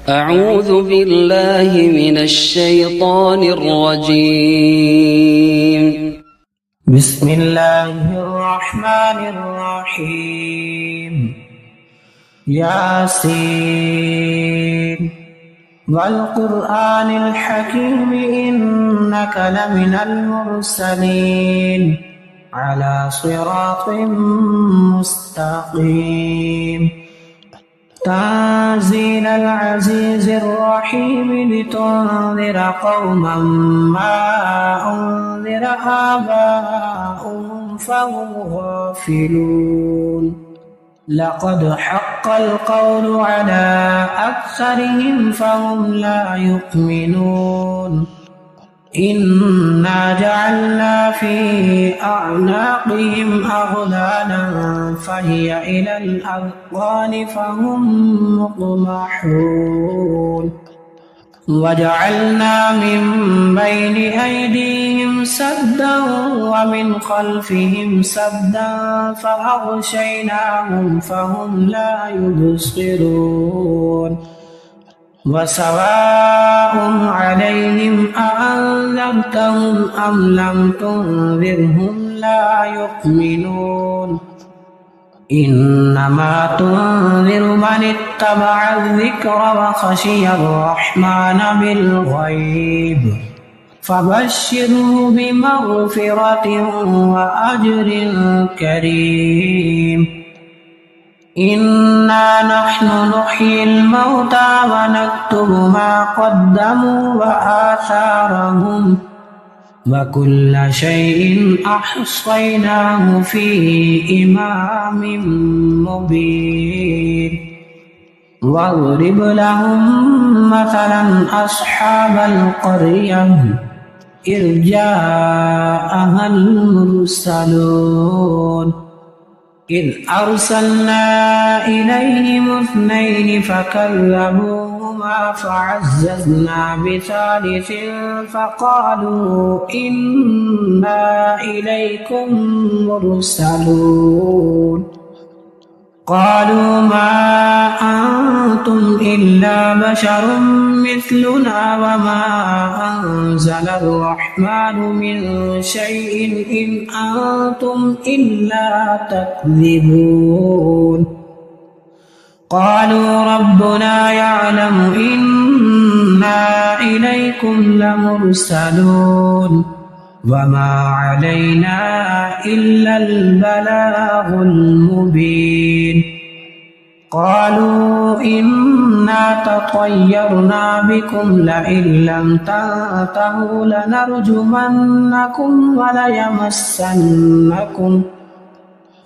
أعوذ بالله من الشيطان الرجيم. بسم الله الرحمن الرحيم. ياسين والقرآن الحكيم إنك لمن المرسلين على صراط مستقيم. تنزيل العزيز الرحيم لتنذر قوما ما أنذر آباؤهم فهم غافلون. لقد حق القول على أكثرهم فهم لا يؤمنون. إنا جعلنا في أعناقهم أغلالا فهي إلى الأذقان فهم مقمحون. وجعلنا من بين أيديهم سدا ومن خلفهم سدا فأغشيناهم فهم لا يبصرون. وسواء عليهم أأنذرتهم أم لم تنذرهم لا يؤمنون. إنما تنذر من اتبع الذكر وخشي الرحمن بالغيب فبشره بمغفرة وأجر كريم. إنا نحن نحيي الموتى ونكتب ما قدموا وآثارهم وكل شيء أحصيناه في إمام مبين. واضرب لهم مثلا أصحاب القرية إذ جاءها المرسلون إذ أرسلنا إليهم اثنين فكذبوهما فعززنا بثالث فقالوا إنا إليكم مرسلون. قالوا ما أنتم إلا بشر مثلنا وما أنزل الرحمن من شيء إن أنتم إلا تكذبون. قالوا ربنا يعلم إنا إليكم لمرسلون وما علينا إلا البلاغ المبين. قالوا إنا تطيرنا بكم لئن لم تنتهوا لنرجمنكم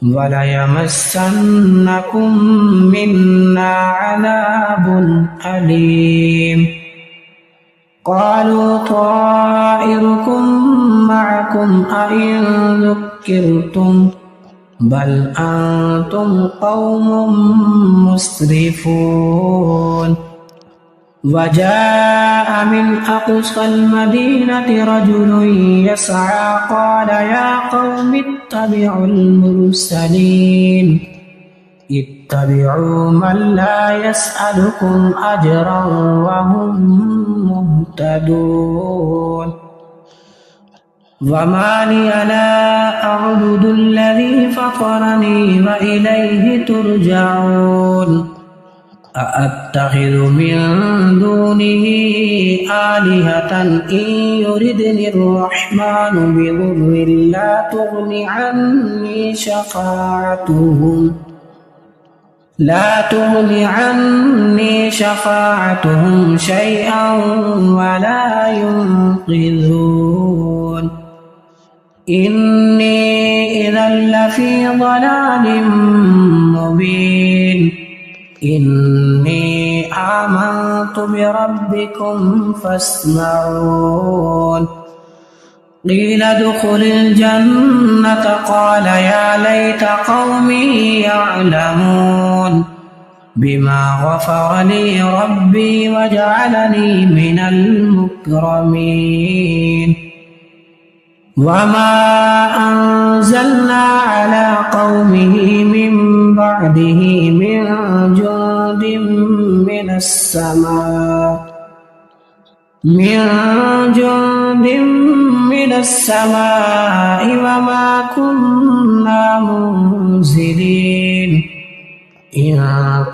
وليمسنكم منا عذاب أليم. قالوا طائركم معكم أئن ذكرتم بل أنتم قوم مسرفون. وجاء من أقصى المدينة رجل يسعى قال يا قوم اتبعوا المرسلين اتبعوا من لا يسألكم أجرا وهم مهتدون. وما لي لا أعبد الذي فطرني وإليه ترجعون. أأتخذ من دونه آلهة إن يردني الرحمن بضر لا تغن عني شفاعتهم شيئا ولا ينقذون. إني إذا لفي ضلال مبين. إني آمنت بربكم فاسمعون. قيل ادخل الجنة قال يا ليت قومي يعلمون بما غفر لي ربي وجعلني من المكرمين. وما أنزلنا على قومه من بعده من جند من السماء وما كنا منزلين إن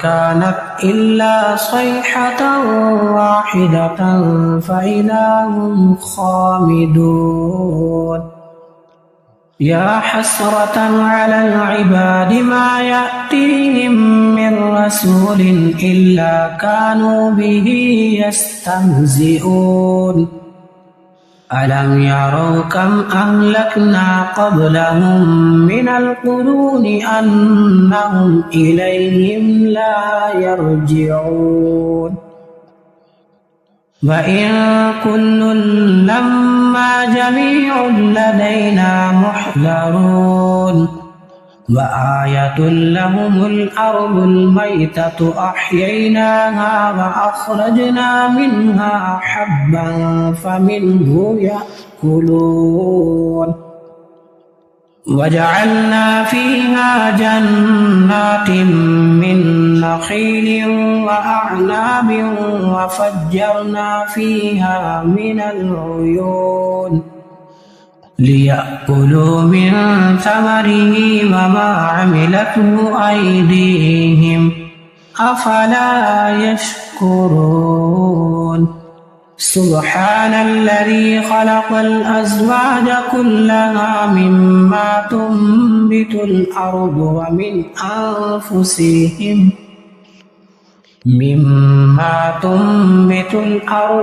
كانت إلا صيحة واحدة فإذا هم خامدون يا حسرة على العباد ما يأتيهم من رسول إلا كانوا به يستهزئون ألم يروا كم أهلكنا قبلهم من القرون أنهم إليهم لا يرجعون وإن كل لما جميع لدينا محضرون وآية لهم الأرض الميتة أحييناها وأخرجنا منها حبا فمنه يأكلون وجعلنا فيها جنات من نخيل وأعناب وفجرنا فيها من العيون ليأكلوا من ثمره وما عملته أيديهم أفلا يشكرون سبحان الذي خلق الأزواج كلها مما تنبت الأرض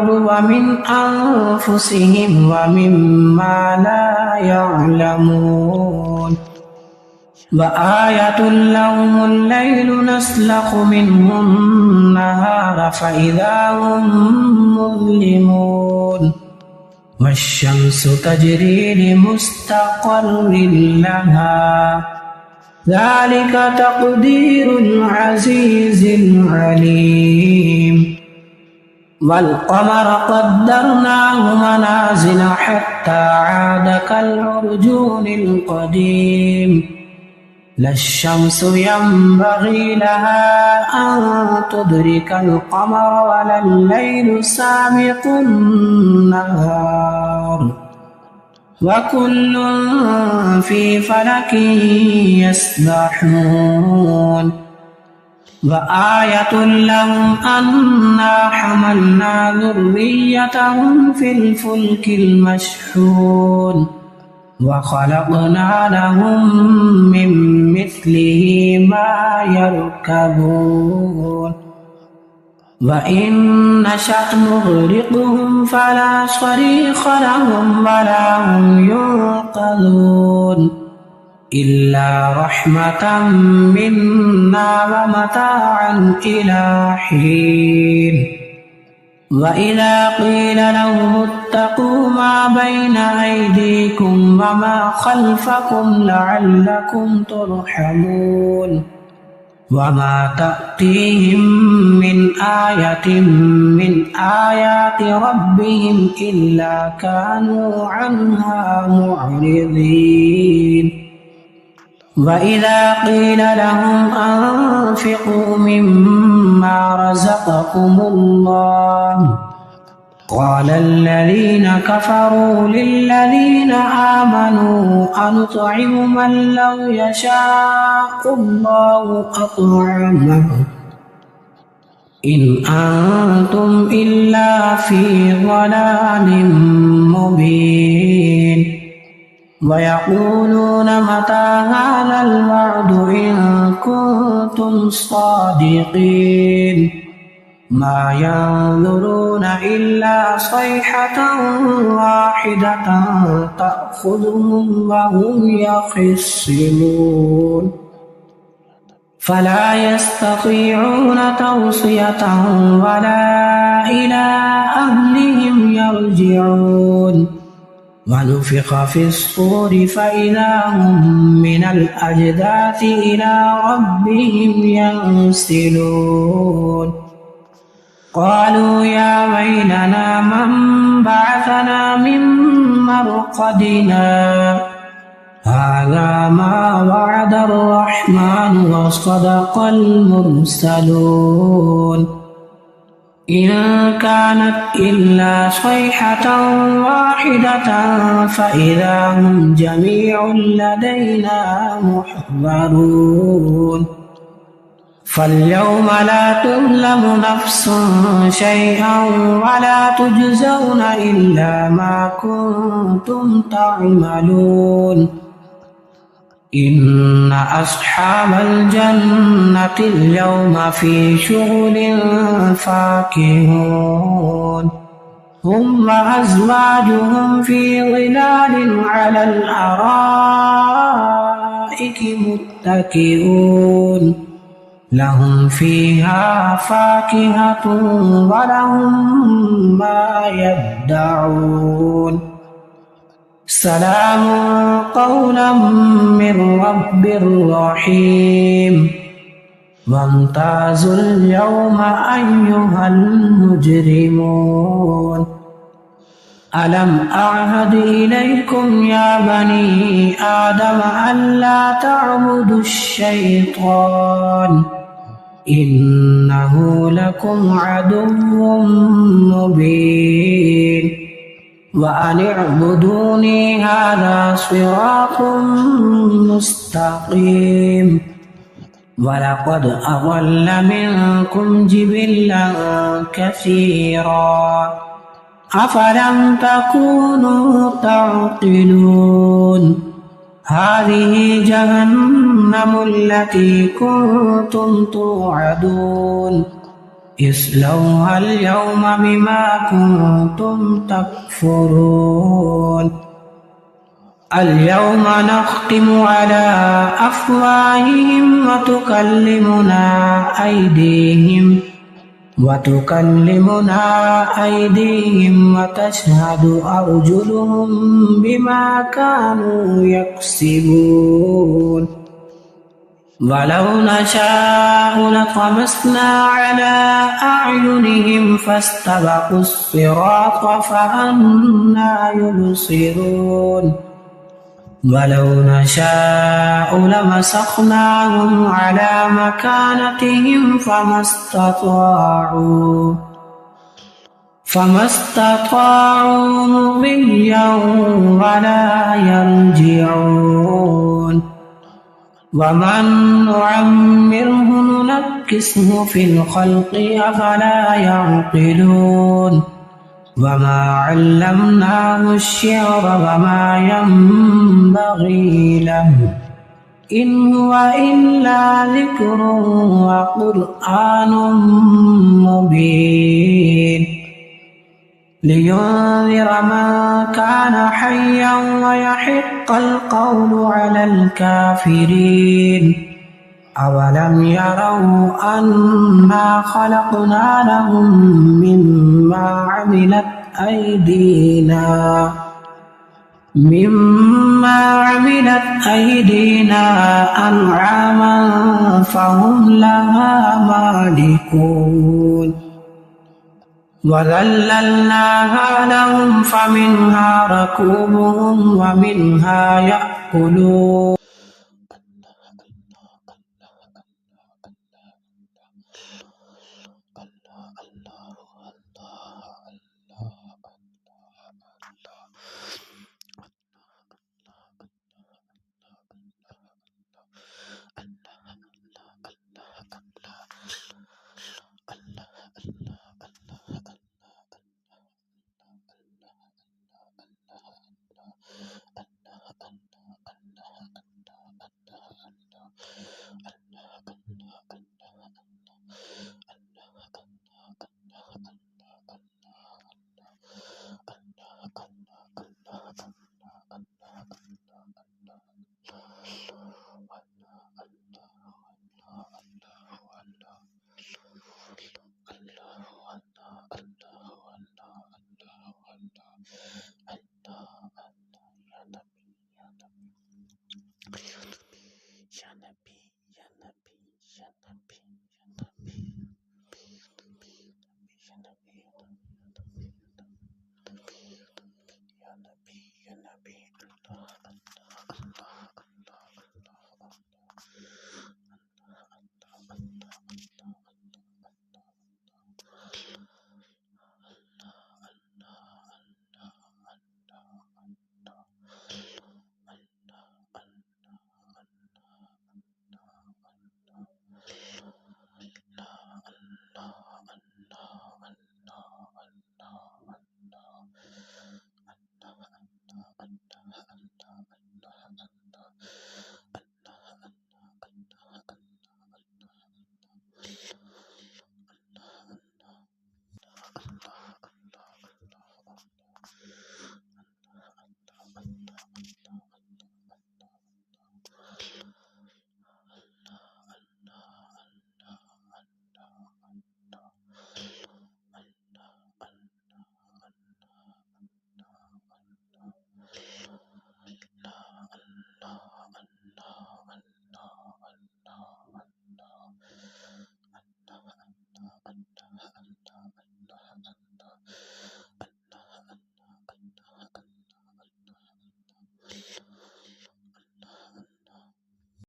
ومن أنفسهم ومما لا يعلمون وآية لهم الليل نسلخ منه النهار فإذا هم مظلمون والشمس تجري لمستقر لها ذلك تقدير العزيز العليم والقمر قدرناه منازل حتى عاد كالعرجون القديم لا الشمس ينبغي لها أن تدرك القمر ولا الليل سابق النهار وكل في فلك يسبحون وآية لهم أنا حملنا ذريتهم في الفلك المشحون وخلقنا لهم من مثله ما يركبون وإن نشأ نغرقهم فلا صريخ لهم ولا هم ينقذون إلا رحمة منا ومتاعا إلى حين وإذا قيل لهم اتقوا ما بين أيديكم وما خلفكم لعلكم ترحمون وما تأتيهم من آية من آيات ربهم إلا كانوا عنها معرضين وإذا قيل لهم أنفقوا مما رزقكم الله قال الذين كفروا للذين آمنوا أنطعم من لو يشاء الله أطعمه إن أنتم إلا في ضلال مبين ويقولون متى هذا الوعد إن كنتم صادقين ما ينظرون إلا صيحة واحدة تأخذهم وهم يخصمون فلا يستطيعون توصية ولا إلى أهلهم يرجعون ونفخ في الصور فإذا هم من الأجداث إلى ربهم ينسلون قالوا يا ويلنا من بعثنا من مرقدنا هذا ما وعد الرحمن وصدق المرسلون إن كانت إلا صيحة واحدة فإذا هم جميع لدينا محضرون فاليوم لا تظلم نفس شيئا ولا تجزون إلا ما كنتم تعملون إن أصحاب الجنة اليوم في شغل فاكهون هم وأزواجهم في ظلال على الأرائك متكئون لهم فيها فاكهة ولهم ما يدعون سلام قولا من رب رحيم وامتازوا اليوم أيها المجرمون ألم أعهد إليكم يا بني آدم ألا تعبدوا الشيطان إنه لكم عدو مبين وأن اعبدوني هذا صراط مستقيم ولقد أضل منكم جبلا كثيرا أفلم تكونوا تعقلون هذه جهنم التي كنتم توعدون اصلوها اليوم بما كنتم تكفرون اليوم نختم على أفواههم وتكلمنا أيديهم وتشهد أرجلهم بما كانوا يكسبون ولو نشاء لطمسنا على أعينهم فاستبقوا الصراط فأنى يبصرون ولو نشاء لمسخناهم على مكانتهم فما استطاعوا مضيا ولا يرجعون ومن نعمره ننكسه في الخلق أفلا يعقلون وما علمناه الشعر وما ينبغي له إن هو إلا ذكر وقرآن مبين لينذر من كان حيا ويحق القول على الكافرين أولم يروا أنا خلقنا لهم مما عملت أيدينا أنعاما فهم لها مالكون وذللناها لهم فمنها ركوبهم ومنها يأكلون